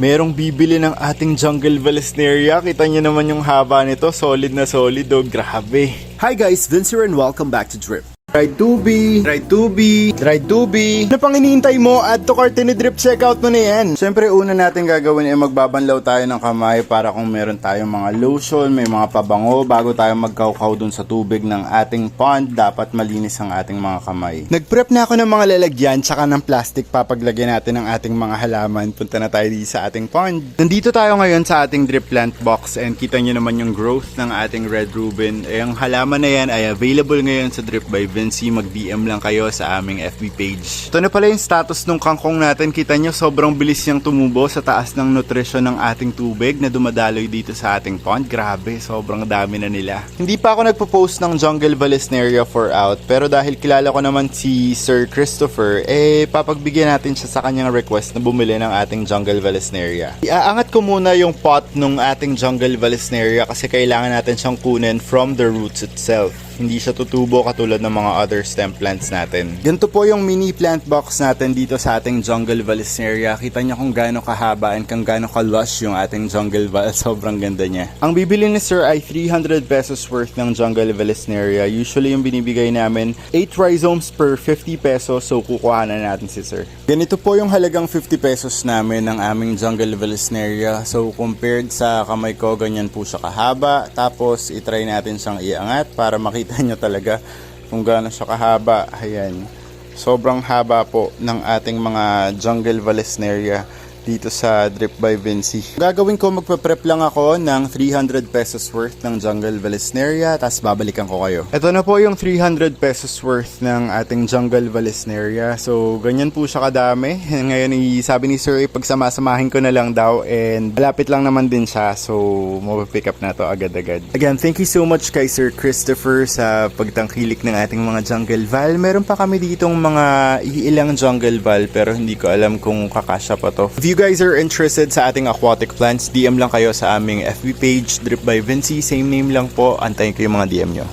Merong bibili ng ating jungle valesneria. Kita nyo naman yung haba nito. Solid na solid, oh. Grabe. Hi guys, Vince here and welcome back to Drip. Ride Tubi, Ride Tubi, Ride Tubi. Ano pang hinihintay mo? Add to cart ni Drip, checkout mo na yan. Siyempre, una natin gagawin ay magbabanlaw tayo ng kamay para kung meron tayong mga lotion, may mga pabango, bago tayo magkaukaw dun sa tubig ng ating pond, dapat malinis ang ating mga kamay. Nag-prep na ako ng mga lalagyan, tsaka ng plastic papaglagyan natin ng ating mga halaman. Punta na tayo dito sa ating pond. Nandito tayo ngayon sa ating drip plant box and kita nyo naman yung growth ng ating red Reuben. Yung halaman na yan ay available ngayon sa Drip by Vinci. Mag-DM lang kayo sa aming FB page. Ito na pala yung status ng kangkong natin. Kita nyo, sobrang bilis niyang tumubo sa taas ng nutrisyon ng ating tubig na dumadaloy dito sa ating pond. Grabe, sobrang dami na nila. Hindi pa ako nagpo-post ng jungle valesneria for out, pero dahil kilala ko naman si Sir Christopher, papagbigyan natin siya sa kanyang request na bumili ng ating jungle valesneria. Iaangat ko muna yung pot ng ating jungle valesneria kasi kailangan natin siyang kunin from the roots itself. Hindi siya tutubo katulad ng mga other stem plants natin. Ganito po yung mini plant box natin dito sa ating jungle valesneria. Kita niyo kung gaano kahaba and kung gaano ka-lush yung ating jungle val. Sobrang ganda niya. Ang bibili ni Sir ay 300 pesos worth ng jungle valesneria. Usually yung binibigay namin 8 rhizomes per 50 pesos. So kukuha na natin si Sir. Ganito po yung halagang 50 pesos namin ng aming jungle valesneria. So compared sa kamay ko, ganyan po siya kahaba. Tapos itry natin siyang iangat para makita nyo talaga kung gaano siya kahaba. Ayan. Sobrang haba po ng ating mga jungle valesneria dito sa Drip by Vinci. Gagawin ko, magpe-prep lang ako ng 300 pesos worth ng jungle valesneria, tapos babalikan ko kayo. Ito na po yung 300 pesos worth ng ating jungle valesneria. So, ganyan po siya kadami. Ngayon, sabi ni Sir, pagsama-samahin ko na lang daw and malapit lang naman din siya. So, mapipick up na to agad-agad. Again, thank you so much kay Sir Christopher sa pagtangkilik ng ating mga jungle val. Meron pa kami ditong mga iilang jungle val pero hindi ko alam kung kakasya pa to. If you guys are interested sa ating aquatic plants, DM lang kayo sa aming FB page, Drip by Vinci. Same name lang po. Antayin ko yung mga DM nyo.